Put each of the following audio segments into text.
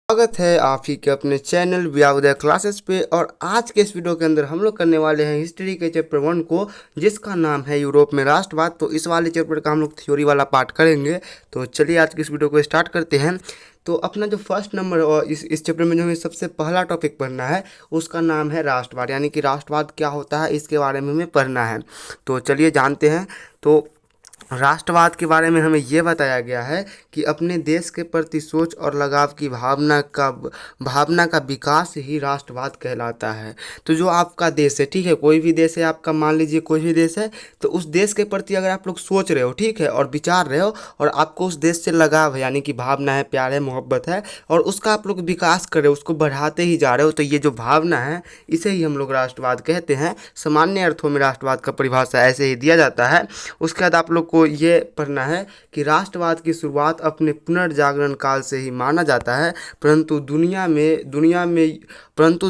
स्वागत है आप ही के अपने चैनल व्यावदय क्लासेस पे। और आज के इस वीडियो के अंदर हम लोग करने वाले हैं हिस्ट्री के चैप्टर 1 को, जिसका नाम है यूरोप में राष्ट्रवाद। तो इस वाले चैप्टर का हम लोग थ्योरी वाला पार्ट करेंगे। तो चलिए आज की इस वीडियो को स्टार्ट करते हैं। तो अपना जो फर्स्ट नंबर और इस चैप्टर में जो हमें सबसे पहला टॉपिक पढ़ना है उसका नाम है राष्ट्रवाद, यानी कि राष्ट्रवाद क्या होता है इसके बारे में हमें पढ़ना है। तो चलिए जानते हैं। तो राष्ट्रवाद के बारे में हमें ये बताया गया है कि अपने देश के प्रति सोच और लगाव की भावना का विकास ही राष्ट्रवाद कहलाता है। तो जो आपका देश है, ठीक है, कोई भी देश है आपका, मान लीजिए कोई भी देश है, तो उस देश के प्रति अगर आप लोग सोच रहे हो, ठीक है, और विचार रहे हो और आपको उस देश से लगाव है, यानी कि भावना है, प्यार है, मोहब्बत है, और उसका आप लोग विकास कर रहे हो, उसको बढ़ाते ही जा रहे हो, तो ये जो भावना है इसे ही हम लोग राष्ट्रवाद कहते हैं। सामान्य अर्थों में राष्ट्रवाद का परिभाषा ऐसे ही दिया जाता है। उसके बाद आप लोग को ये पढ़ना है कि राष्ट्रवाद की शुरुआत अपने पुनर्जागरण काल से ही माना जाता है, परंतु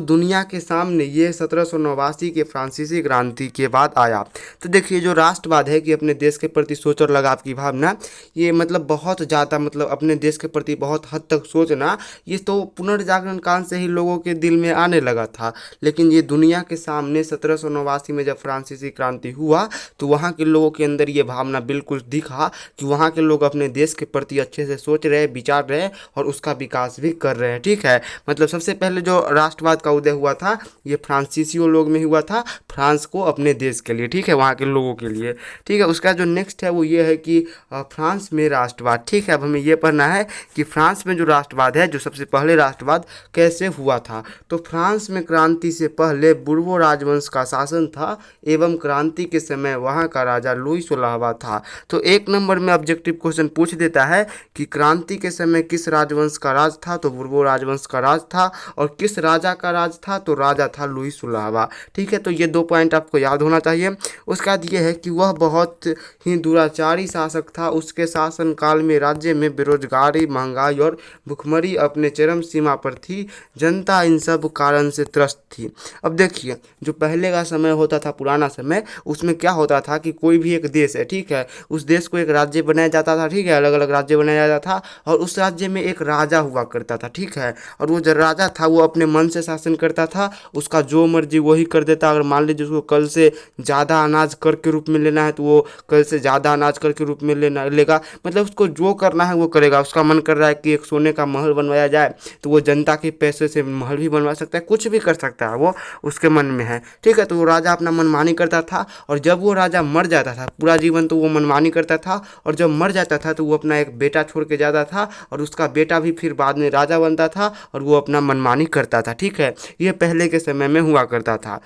दुनिया के सामने ये 1789 के फ्रांसीसी क्रांति के बाद आया। तो देखिए जो राष्ट्रवाद है कि अपने देश के प्रति सोच और लगाव की भावना, ये मतलब बहुत ज़्यादा, मतलब अपने देश के प्रति बहुत हद तक सोचना, ये तो पुनर्जागरण काल से ही लोगों के दिल में आने लगा था। लेकिन ये दुनिया के सामने 1789 में जब फ्रांसीसी क्रांति हुआ तो वहाँ के लोगों के अंदर ये भावना बिल्कुल दिखा कि वहाँ के लोग अपने देश के प्रति अच्छे से सोच रहे, विचार रहे और उसका विकास भी कर रहे हैं। ठीक है, मतलब सबसे पहले जो राष्ट्रवाद का उदय हुआ था ये फ्रांसीसियों लोग में हुआ था, फ्रांस को अपने देश के लिए, ठीक है, वहाँ के लोगों के लिए। ठीक है, उसका जो नेक्स्ट है वो ये है कि फ्रांस में राष्ट्रवाद। ठीक है, अब हमें ये पढ़ना है कि फ्रांस में जो राष्ट्रवाद है, जो सबसे पहले राष्ट्रवाद कैसे हुआ था। तो फ्रांस में क्रांति से पहले बुर्बो राजवंश का शासन था एवं क्रांति के समय वहाँ का राजा लुई 16वां था। तो एक नंबर में ऑब्जेक्टिव क्वेश्चन पूछ देता है कि क्रांति के समय किस राजवंश का राज था, तो बुर्बो राजवंश का राज था। और किस राजा का राज था, तो राजा था लुई 16वां। ठीक है, तो ये 2 पॉइंट आपको याद होना चाहिए। उसके बाद ये है कि वह बहुत ही दुराचारी शासक था। उसके शासनकाल में राज्य में बेरोजगारी, महंगाई और भुखमरी अपने चरम सीमा पर थी। जनता इन सब कारण से त्रस्त थी। अब देखिए जो पहले का समय होता था, पुराना समय, उसमें क्या होता था कि कोई भी एक देश है, ठीक है, उस देश को एक राज्य बनाया जाता था, ठीक है, अलग अलग राज्य बनाया जाता था और उस राज्य में एक राजा हुआ करता था। ठीक है, और वो जो राजा था वो अपने मन से शासन करता था, उसका जो मर्जी वही कर देता। अगर मान लीजिए उसको कल से ज़्यादा अनाज कर के रूप में लेना है तो वो कल से ज़्यादा अनाज कर के रूप में लेगा, मतलब उसको जो करना है वो करेगा। उसका मन कर रहा है कि एक सोने का महल बनवाया जाए तो वो जनता के पैसे से महल भी बनवा सकता है, कुछ भी कर सकता है, वो उसके मन में है। ठीक है, तो वो राजा अपना मनमानी करता था और जब वो राजा मर जाता था, पूरा जीवन तो वो मनमानी करता था, और जब मर जाता था तो वो अपना एक बेटा छोड़ के जाता था और उसका बेटा भी फिर बाद में राजा बनता था और वो अपना मनमानी करता था। ठीक है, ये पहले के समय में हुआ करता था।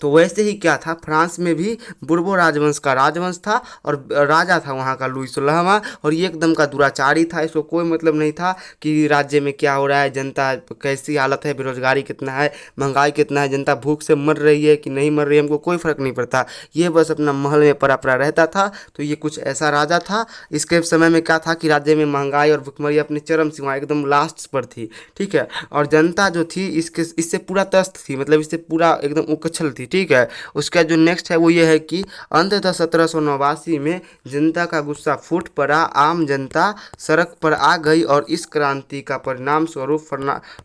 तो वैसे ही क्या था, फ्रांस में भी बुर्बो राजवंश का राजवंश था और राजा था वहाँ का लुई 16वां, और ये एकदम का दुराचारी था। इसको कोई मतलब नहीं था कि राज्य में क्या हो रहा है, जनता कैसी हालत है, बेरोजगारी कितना है, महंगाई कितना है, जनता भूख से मर रही है कि नहीं मर रही है, हमको कोई फर्क नहीं पड़ता। ये बस अपना महल में पड़ा पड़ा रहता था। तो ये कुछ ऐसा राजा था। इसके समय में क्या था कि राज्य में महंगाई और भुखमरी अपनी चरम सीमा एकदम लास्ट पर थी। ठीक है, और जनता जो थी इससे पूरा त्रस्त थी, मतलब इससे पूरा एकदम उकछल थी। ठीक है, उसका जो नेक्स्ट है वो ये है कि अंततः 1789 में जनता का गुस्सा फूट पड़ा, आम जनता सड़क पर आ गई और इस क्रांति का परिणाम स्वरूप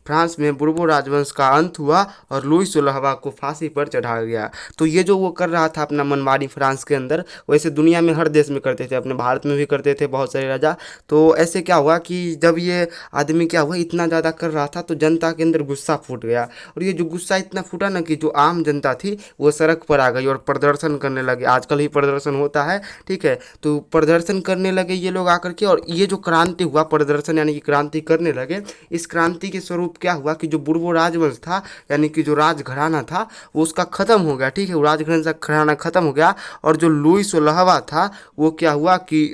फ्रांस में बुर्बो राजवंश का अंत हुआ और लुई 16वां को फांसी पर चढ़ाया गया। तो ये जो वो कर रहा था अपना मनमानी फ्रांस के अंदर, वैसे दुनिया में हर देश में करते थे, अपने भारत में भी करते थे बहुत सारे राजा। तो ऐसे क्या हुआ कि जब ये आदमी क्या हुआ इतना ज़्यादा कर रहा था तो जनता के अंदर गुस्सा फूट गया, और ये जो गुस्सा इतना फूटा ना कि जो आम जनता थी वो सड़क पर आ गई और प्रदर्शन करने लगे। आजकल ही प्रदर्शन होता है, ठीक है, तो प्रदर्शन करने लगे ये लोग आकर के। और ये जो क्रांति हुआ, प्रदर्शन यानी कि क्रांति करने लगे, इस क्रांति के स्वरूप क्या हुआ कि जो बुर्बो राजवंश था, यानी कि जो राजघराना था वो उसका ख़त्म हो गया। ठीक है, वो राजघराना ख़त्म हो गया और जो लुई 16वां था वो क्या हुआ कि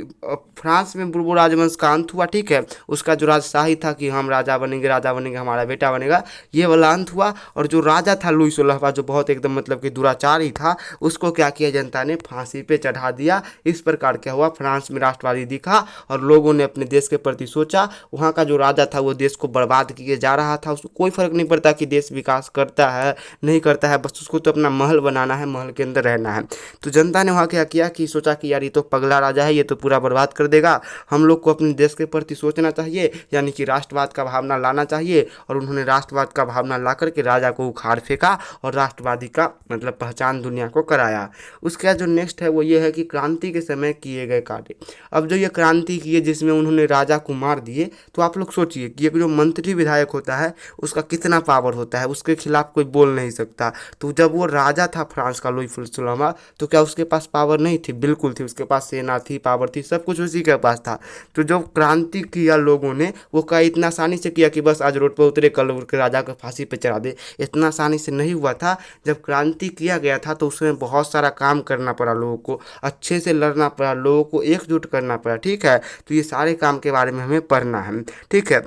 फ्रांस में बुर्बो राजवंश का अंत हुआ। ठीक है, उसका जो राजशाही था कि हम राजा बनेंगे, हमारा बेटा बनेगा, ये वाला अंत हुआ। और जो राजा था लुई 16वां, जो बहुत एकदम मतलब मतलब कि दुराचारी था उसको क्या किया, जनता ने फांसी पे चढ़ा दिया। इस प्रकार क्या हुआ, फ्रांस में राष्ट्रवादी दिखा और लोगों ने अपने देश के प्रति सोचा। वहाँ का जो राजा था वो देश को बर्बाद किए जा रहा था, उसको कोई फर्क नहीं पड़ता कि देश विकास करता है नहीं करता है, बस उसको तो अपना महल बनाना है, महल के अंदर रहना है। तो जनता ने वहाँ क्या किया कि सोचा कि यार ये तो पगला राजा है, ये तो पूरा बर्बाद कर देगा, हम लोग को अपने देश के प्रति सोचना चाहिए, यानी कि राष्ट्रवाद का भावना लाना चाहिए। और उन्होंने राष्ट्रवाद का भावना ला करके राजा को उखाड़ फेंका और राष्ट्रवादी का मतलब पहचान दुनिया को कराया। उसके बाद जो नेक्स्ट है वो ये है कि क्रांति के समय किए गए कार्य। अब जो ये क्रांति किए जिसमें उन्होंने राजा को मार दिए, तो आप लोग सोचिए कि एक जो मंत्री विधायक होता है उसका कितना पावर होता है, उसके खिलाफ कोई बोल नहीं सकता। तो जब वो राजा था फ्रांस का लुई फिलिप, तो क्या उसके पास पावर नहीं थी? बिल्कुल थी, उसके पास सेना थी, पावर थी, सब कुछ उसी के पास था। तो जो क्रांति किया लोगों ने वो क्या इतना आसानी से किया कि बस आज रोड पर उतरे कल उठ के राजा को फांसी पे चढ़ा दे? इतना आसानी से नहीं हुआ था। जब क्रांति किया गया था तो उसमें बहुत सारा काम करना पड़ा, लोगों को अच्छे से लड़ना पड़ा, लोगों को एकजुट करना पड़ा, ठीक है। तो ये सारे काम के बारे में हमें पढ़ना है, ठीक है।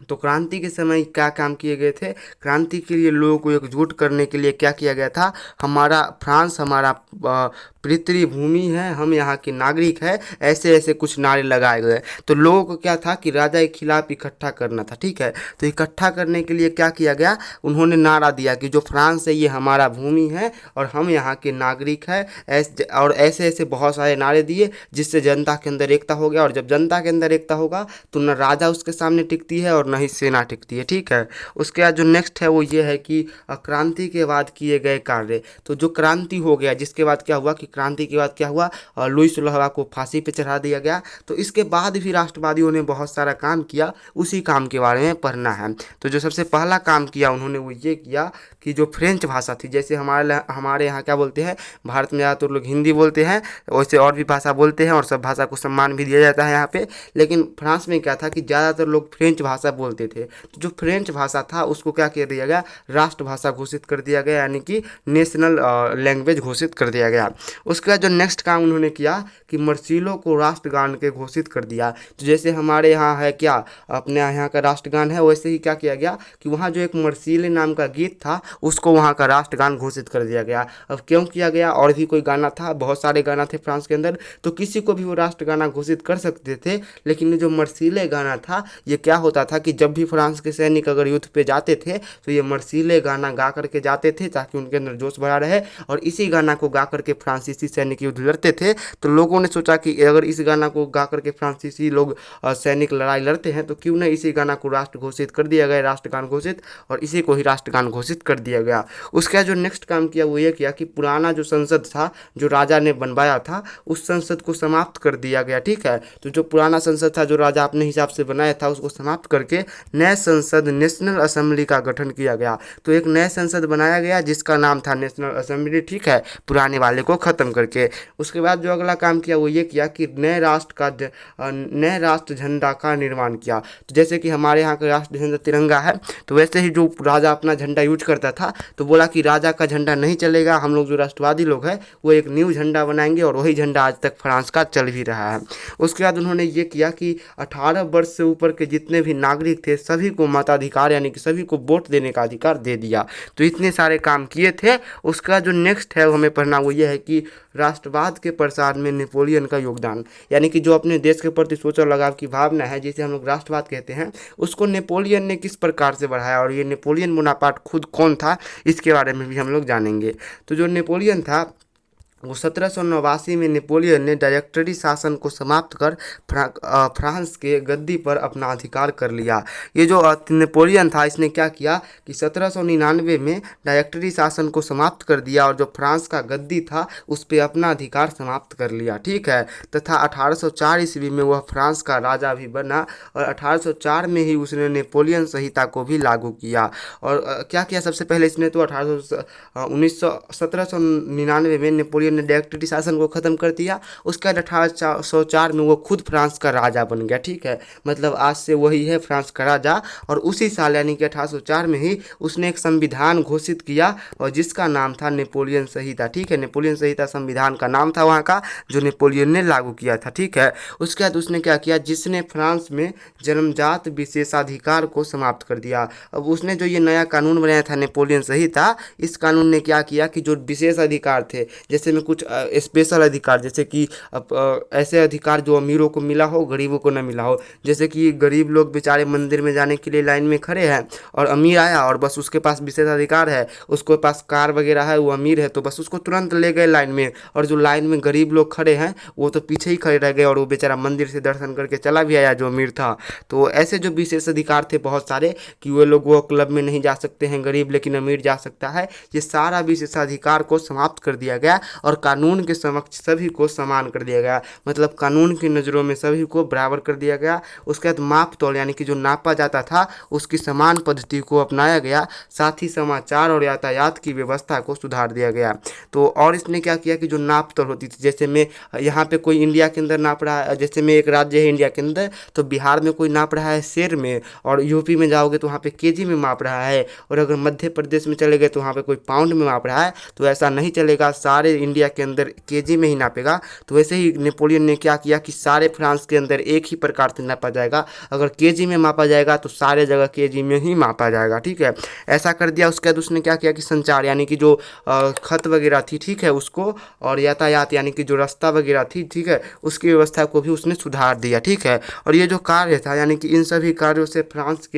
तो क्रांति के समय क्या काम किए गए थे? क्रांति के लिए लोगों को एकजुट करने के लिए क्या किया गया था? हमारा फ्रांस हमारा पितृ भूमि है, हम यहाँ के नागरिक है, ऐसे ऐसे कुछ नारे लगाए गए। तो लोगों को क्या था कि राजा के खिलाफ इकट्ठा करना था, ठीक है। तो इकट्ठा करने के लिए क्या किया गया, उन्होंने नारा दिया कि जो फ्रांस है ये हमारा भूमि है और हम यहाँ के नागरिक है, और ऐसे ऐसे बहुत सारे नारे दिए जिससे जनता के अंदर एकता हो गया। और जब जनता के अंदर एकता होगा तो न राजा उसके सामने टिकती है और न ही सेना टिकती है, ठीक है। उसके बाद जो नेक्स्ट है वो ये है कि क्रांति के बाद किए गए कार्य। तो जो क्रांति हो गया जिसके बाद क्या हुआ कि क्रांति के बाद क्या हुआ, लुई सुलहवा को फांसी पे चढ़ा दिया गया। तो इसके बाद भी राष्ट्रवादियों ने बहुत सारा काम किया, उसी काम के बारे में पढ़ना है। तो जो सबसे पहला काम किया उन्होंने वो ये किया कि जो फ्रेंच भाषा थी, जैसे हमारे यहाँ क्या बोलते हैं, भारत में ज़्यादातर लोग हिंदी बोलते हैं, वैसे और भी भाषा बोलते हैं और सब भाषा को सम्मान भी दिया जाता है यहाँ पे। लेकिन फ्रांस में क्या था कि ज़्यादातर लोग फ्रेंच भाषा बोलते थे। तो जो फ्रेंच भाषा था उसको क्या कर दिया गया, राष्ट्रभाषा घोषित कर दिया गया, यानी कि नेशनल लैंग्वेज घोषित कर दिया गया। उसके बाद जो नेक्स्ट काम उन्होंने किया कि मर्सिलो को राष्ट्रगान के घोषित कर दिया। तो जैसे हमारे यहाँ है क्या, अपने यहाँ का राष्ट्रगान है, वैसे ही क्या किया गया कि वहाँ जो एक मर्सिले नाम का गीत था उसको वहाँ का राष्ट्रगान घोषित कर दिया गया। अब क्यों किया गया, और भी कोई गाना था, बहुत सारे गाना थे फ्रांस के अंदर, तो किसी को भी वो राष्ट्रगाना घोषित कर सकते थे। लेकिन ये जो मर्सिले गाना था ये क्या होता था कि जब भी फ्रांस के सैनिक अगर युद्ध पे जाते थे तो ये मर्सिले गाना गा करके जाते थे ताकि उनके अंदर जोश भरा रहे। और इसी गाना को गा करके फ्रांसीसी सैनिक युद्ध लड़ते थे। तो लोगों ने सोचा कि अगर इस गाना को गा करके फ्रांसीसी लोग सैनिक लड़ाई लड़ते हैं तो क्यों ना इसी गाना को राष्ट्र घोषित कर दिया गया, राष्ट्रगान घोषित, और इसी को ही राष्ट्रगान घोषित कर दिया गया। उसका जो नेक्स्ट काम किया वो ये किया कि पुराना जो संसद था जो राजा ने बनवाया था उस संसद को समाप्त कर दिया गया, ठीक है। तो जो पुराना संसद था जो राजा अपने हिसाब से बनाया था उसको समाप्त करके नए संसद नेशनल असेंबली का गठन किया गया। तो एक नए संसद बनाया गया जिसका नाम था नेशनल असेंबली, ठीक है, पुराने वाले को ख़त्म करके। उसके बाद जो अगला काम किया वो ये किया कि नए राष्ट्र झंडा का निर्माण किया। तो जैसे कि हमारे यहाँ का राष्ट्र झंडा तिरंगा है, तो वैसे ही जो राजा अपना झंडा यूज करता था तो बोला कि राजा का झंडा नहीं चलेगा, हम लोग जो राष्ट्रवादी लोग हैं वो एक न्यू झंडा बनाएंगे, और वही झंडा आज तक फ्रांस का चल भी रहा है। उसके बाद उन्होंने ये किया कि 18 वर्ष से ऊपर के जितने भी नागरिक थे सभी को मताधिकार यानी कि सभी को वोट देने का अधिकार दे दिया। तो इतने सारे काम किए थे। उसका जो नेक्स्ट है वो हमें पढ़ना वो ये है कि राष्ट्रवाद के प्रसार में नेपोलियन का योगदान, यानी कि जो अपने देश के प्रति सोच और लगाव की भावना है जिसे हम लोग राष्ट्रवाद कहते हैं उसको नेपोलियन ने किस प्रकार से बढ़ाया, और ये नेपोलियन बोनापार्ट खुद कौन था इसके बारे में भी हम लोग जानेंगे। तो जो नेपोलियन था वो 1789 में नेपोलियन ने डायरेक्टरी शासन को समाप्त कर फ्रांस के गद्दी पर अपना अधिकार कर लिया। ये जो नेपोलियन था इसने क्या किया कि 1799 में डायरेक्टरी शासन को समाप्त कर दिया और जो फ्रांस का गद्दी था उस पर अपना अधिकार समाप्त कर लिया, ठीक है। तथा 1804 ईस्वी में वह फ्रांस का राजा भी बना और 1804 में ही उसने नेपोलियन संहिता को भी लागू किया। और क्या किया सबसे पहले इसने, तो 1799 में नेपोलियन नेपोलियन ने डायरेक्टरी शासन को ख़त्म कर दिया। उसके बाद 1804 में वो खुद फ्रांस का राजा बन गया, ठीक है, मतलब आज से वही है फ्रांस का राजा। और उसी साल यानी कि 1804 में ही उसने एक संविधान घोषित किया और जिसका नाम था नेपोलियन संहिता, ठीक है, नेपोलियन संहिता संविधान का नाम था वहाँ का, जो नेपोलियन ने लागू किया था, ठीक है। उसके बाद उसने क्या किया, जिसने फ्रांस में जन्मजात विशेषाधिकार को समाप्त कर दिया। अब उसने जो ये नया कानून बनाया था नेपोलियन संहिता, इस कानून ने क्या किया कि जो विशेष अधिकार थे, जैसे में कुछ स्पेशल अधिकार, जैसे कि ऐसे अधिकार जो अमीरों को मिला हो गरीबों को न मिला हो, जैसे कि गरीब लोग बेचारे मंदिर में जाने के लिए लाइन में खड़े हैं और अमीर आया और बस उसके पास विशेष अधिकार है, उसके पास कार वगैरह है, वो अमीर है तो बस उसको तुरंत ले गए लाइन में, और जो लाइन में गरीब लोग खड़े हैं वो तो पीछे ही खड़े रह गए और वो बेचारा मंदिर से दर्शन करके चला भी आया जो अमीर था। तो ऐसे जो विशेष अधिकार थे बहुत सारे कि वो लोग वो क्लब में नहीं जा सकते हैं गरीब, लेकिन अमीर जा सकता है, ये सारा विशेषाधिकार को समाप्त कर दिया गया और कानून के समक्ष सभी को समान कर दिया गया, मतलब कानून की नज़रों में सभी को बराबर कर दिया गया। उसके बाद माप तौल यानी कि जो नापा जाता था उसकी समान पद्धति को अपनाया गया, साथ ही समाचार और यातायात की व्यवस्था को सुधार दिया गया। तो और इसने क्या किया कि जो नाप तौल होती थी, जैसे में यहाँ पे कोई इंडिया के अंदर नाप रहा है, जैसे में एक राज्य है इंडिया के अंदर, तो बिहार में कोई नाप रहा है शेर में, और यूपी में जाओगे तो वहाँ पे केजी में माप रहा है, और अगर मध्य प्रदेश में चले गए तो वहाँ पे कोई पाउंड में माप रहा है, तो ऐसा नहीं चलेगा, सारे इंडिया के अंदर केजी में ही नापेगा। तो वैसे ही नेपोलियन ने क्या किया कि सारे फ्रांस के अंदर एक ही प्रकार से नापा जाएगा, अगर केजी में मापा जाएगा तो सारे जगह केजी में ही मापा जाएगा, ठीक है, ऐसा कर दिया। उसके बाद उसने क्या किया कि संचार यानी कि जो खत वगैरह थी, ठीक है, उसको, और यातायात यानी कि जो रास्ता वगैरह थी, ठीक है, उसकी व्यवस्था को भी उसने सुधार दिया, ठीक है। और ये जो कार्य था यानी कि इन सभी कार्यों से फ्रांस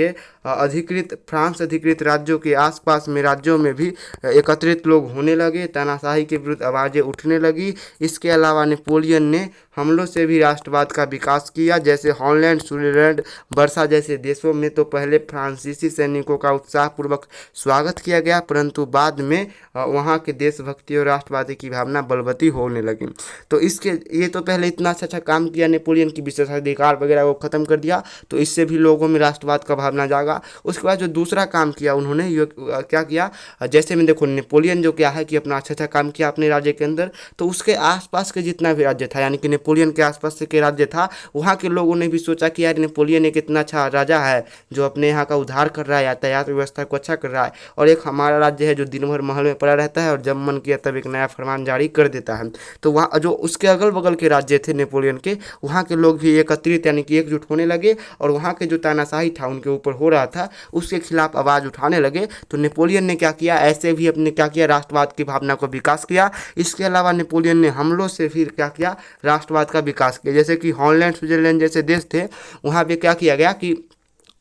अधिकृत राज्यों के आसपास में राज्यों में भी एकत्रित लोग होने लगे, तानाशाही के विरुद्ध आवाज़ें उठने लगी। इसके अलावा नेपोलियन ने हमलों से भी राष्ट्रवाद का विकास किया, जैसे हॉलैंड, स्विट्जरलैंड, वर्षा जैसे देशों में तो पहले फ्रांसीसी सैनिकों का उत्साहपूर्वक स्वागत किया गया, परंतु बाद में वहाँ के देशभक्ति और राष्ट्रवादी की भावना बलवती होने लगी। तो इसके ये तो पहले इतना अच्छा काम किया नेपोलियन की, विशेषाधिकार वगैरह को ख़त्म कर दिया, तो इससे भी लोगों में राष्ट्रवाद का भावना जागा। उसके बाद जो दूसरा काम किया उन्होंने, ये क्या किया, जैसे में देखो नेपोलियन जो क्या है कि अपना अच्छा काम किया अपने राज्य के अंदर, तो उसके आसपास के जितना भी राज्य था यानी कि नेपोलियन के आसपास के राज्य था, वहाँ के लोगों ने भी सोचा कि यार नेपोलियन एक इतना अच्छा राजा है जो अपने यहाँ का उद्धार कर रहा है, यातायात व्यवस्था को अच्छा कर रहा है, और एक हमारा राज्य है जो दिन भर महल में पड़ा रहता है और जब मन किया तब एक नया फरमान जारी कर देता है। तो वहाँ जो उसके अगल बगल के राज्य थे नेपोलियन के, वहाँ के लोग भी एकत्रित यानी कि एकजुट होने लगे और वहाँ के जो तानाशाही था उनके ऊपर हो रहा था उसके खिलाफ आवाज़ उठाने लगे। तो नेपोलियन ने क्या किया, ऐसे भी अपने क्या किया, राष्ट्रवाद की भावना को विकास किया। इसके अलावा नेपोलियन ने हमलों से फिर क्या किया, राष्ट्रवाद का विकास किया, जैसे कि हॉलैंड, स्विट्जरलैंड जैसे देश थे, वहाँ पे क्या किया गया कि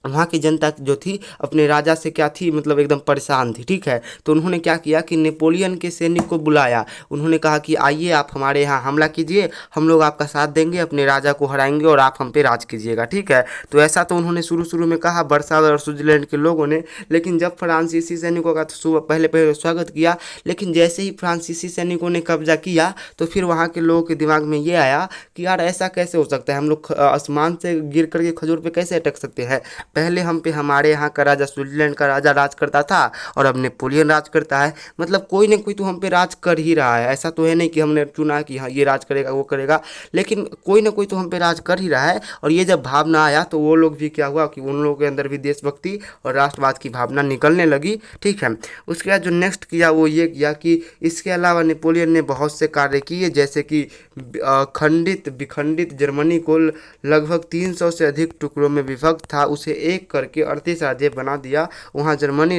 वहाँ की जनता जो थी अपने राजा से क्या थी, मतलब एकदम परेशान थी, ठीक है। तो उन्होंने क्या किया कि नेपोलियन के सैनिक को बुलाया, उन्होंने कहा कि आइए आप हमारे यहाँ हमला कीजिए, हम लोग आपका साथ देंगे, अपने राजा को हराएंगे और आप हम पे राज कीजिएगा, ठीक है। तो ऐसा तो उन्होंने शुरू में कहा वर्षा और स्विट्जरलैंड के लोगों ने, लेकिन जब फ्रांसीसी सैनिकों का तो पहले स्वागत किया, लेकिन जैसे ही फ्रांसीसी सैनिकों ने कब्जा किया तो फिर वहाँ के लोगों के दिमाग में ये आया कि यार ऐसा कैसे हो सकता है, हम लोग आसमान से गिर करके खजूर पे कैसे अटक सकते हैं, पहले हम पे हमारे यहाँ का राजा स्विट्जरलैंड का राजा राज करता था और अब नेपोलियन राज करता है, मतलब कोई ना कोई तो हम पे राज कर ही रहा है, ऐसा तो है नहीं कि हमने चुना कि हाँ ये राज करेगा वो करेगा, लेकिन कोई ना कोई तो हम पे राज कर ही रहा है। और ये जब भावना आया तो वो लोग भी क्या हुआ कि उन लोगों के अंदर भी देशभक्ति और राष्ट्रवाद की भावना निकलने लगी, ठीक है। उसके बाद जो नेक्स्ट किया वो ये किया कि इसके अलावा नेपोलियन ने बहुत से कार्य किए, जैसे कि विखंडित जर्मनी को लगभग 300 से अधिक टुकड़ों में विभक्त था, उसे एक करके 38 राज्य बना दिया, वहाँ जर्मन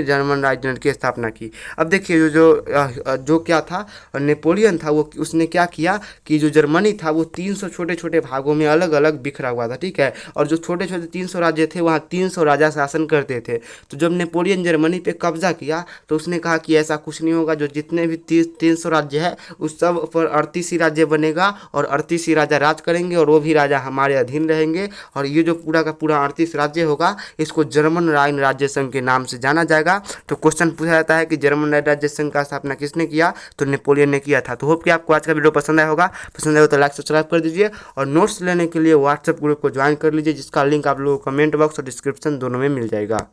राजतंत्र की स्थापना की। अब देखिए जो क्या था नेपोलियन था, वो उसने क्या किया कि जो जर्मनी था वो 300 छोटे छोटे भागों में अलग अलग बिखरा हुआ था, ठीक है, और जो छोटे छोटे 300 राज्य थे वहाँ 300 राजा शासन करते थे। तो जब नेपोलियन जर्मनी पे कब्जा किया तो उसने कहा कि ऐसा कुछ नहीं होगा, जो जितने भी 300 राज्य है उस सब पर 38 ही राज्य बनेगा और 38 ही राजा राज करेंगे और वो भी राजा हमारे अधीन रहेंगे, और ये जो पूरा का पूरा 38 राज्य होगा इसको जर्मन राइन राज्य संघ के नाम से जाना जाएगा। तो क्वेश्चन पूछा जाता है कि जर्मन राइन राज्य संघ का स्थापना किसने किया, तो नेपोलियन ने किया था। तो होप कि आपको आज का वीडियो पसंद आया होगा, पसंद आया तो लाइक सब्सक्राइब कर दीजिए और नोट्स लेने के लिए व्हाट्सएप ग्रुप को ज्वाइन कर लीजिए, जिसका लिंक आप लोगों को कमेंट बॉक्स और डिस्क्रिप्शन दोनों में मिल जाएगा।